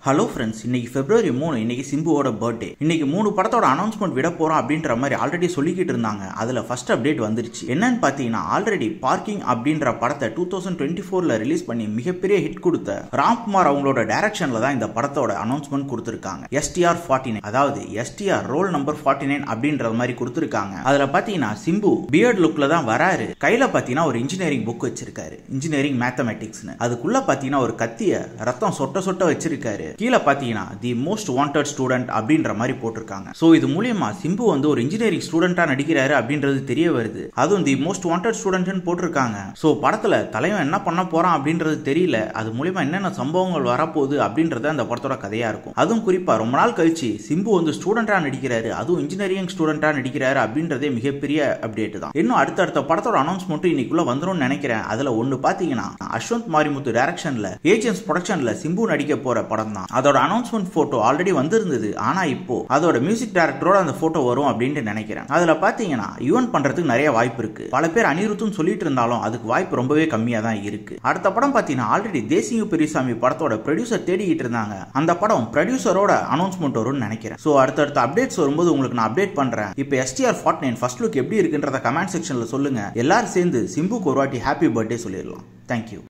Hello friends, இன்னைக்கு February 3 இன்னைக்கு சிம்புவோட பர்த்டே. இன்னைக்கு 3 படத்தோட அனௌன்ஸ்மெண்ட் விட போறோம் அப்படின்ற மாதிரி ஆல்ரெடி சொல்லிக்கிட்டு இருந்தாங்க. அதுல ஃபர்ஸ்ட் அப்டேட் வந்துருச்சு. என்னன்னு பாத்தீங்கன்னா, ஆல்ரெடி பார்க்கிங் அப்படின்ற படத்தை 2024ல ரிலீஸ் பண்ணி மிகப்பெரிய ஹிட் கொடுத்த ராம்குமார் அவங்களோட டைரக்ஷன்ல தான் இந்த படத்தோட அனௌன்ஸ்மெண்ட் கொடுத்திருக்காங்க. STR 49, அதாவது STR ரோல் நம்பர் 49 அப்படின்ற மாதிரி கொடுத்திருக்காங்க. அதுல பாத்தீங்கன்னா சிம்பு பியர்ட் லுக்ல தான் வராரு. கையில பாத்தீங்கன்னா ஒரு இன்ஜினியரிங் புக் வச்சிருக்காரு, இன்ஜினியரிங் மேத்தமெட்டிக்ஸ்னு. அதுக்குள்ள பாத்தீங்கன்னா ஒரு கத்திய ரத்தம் சொட்ட சொட்ட வச்சிருக்காரு. கீழே பாத்தீங்கன்னா தி மோஸ்ட் வாண்டட் ஸ்டூடெண்ட் அப்படின்ற மாதிரி போட்டிருக்காங்க. சோ இது மூலமா சிம்பு வந்து ஒரு இன்ஜினியரிங் ஸ்டூடெண்டா நடிக்கிறாரு அப்படின்றது தெரிய வருது. அதுவும் தி மோஸ்ட் வாண்டட் ஸ்டூடெண்ட் போட்டிருக்காங்க. சோ படத்துல தலைவன் என்ன பண்ண போறான் அப்படின்றது தெரியல. அது மூலமா என்னென்ன சம்பவங்கள் வரப்போகுது அப்படின்றது அந்த படத்தோட கதையா இருக்கும். அதுவும் குறிப்பா ரொம்ப நாள் கழிச்சு சிம்பு வந்து ஸ்டூடெண்டா நடிக்கிறாரு, அதுவும் இன்ஜினியரிங் ஸ்டூடெண்டா நடிக்கிறாரு அப்படின்றதே மிகப்பெரிய அப்டேட் தான். இன்னும் அடுத்த படத்தோட அனௌன்ஸ்மெண்ட் இன்னைக்குள்ள வந்துரும் நினைக்கிறேன். அதுல ஒன்னு பாத்தீங்கன்னா அஸ்வந்த் மாரிமுத்து டைரக்ஷன்ல ஏஜென்ட்ஸ் ப்ரொடக்ஷன்ல சிம்பு நடிக்க போற படம் தான். அதோட அனௌன்ஸ்மெண்ட் போட்டோ ஆல்ரெடி வந்திருந்தது. ஆனா இப்போ அதோட மியூசிக் டைரக்டரோட அந்த போட்டோ வரும் அப்படின்னு நினைக்கிறேன். அதுல பாத்தீங்கன்னா ஈவென்ட் பண்றதுக்கு நிறைய வாய்ப்பு இருக்கு. பல பேர் அனிருத்துன்னு சொல்லிட்டு இருந்தாலும் அதுக்கு வாய்ப்பு ரொம்பவே கம்மியா தான் இருக்கு. அடுத்த படம் பாத்தீங்கன்னா ஆல்ரெடி தேசிய பெரியசாமி படத்தோட ப்ரொடியூசர் தேடிக்கிட்டு இருந்தாங்க. அந்த படம் ப்ரொடியூசரோட அனௌன்ஸ்மெண்ட் வரும்னு நினைக்கிறேன். சோ அடுத்த அப்டேட்ஸ் வரும்போது உங்களுக்கு நான் அப்டேட் பண்றேன். இப்போ STR 49 ஃபர்ஸ்ட் லுக் எப்படி இருக்குன்றத கமெண்ட் செக்ஷன்ல சொல்லுங்க. எல்லாரும் சேர்ந்து சிம்புக்கு ஒரு வாட்டி ஹாப்பி பர்த்டே சொல்லிடலாம். தேங்க்யூ.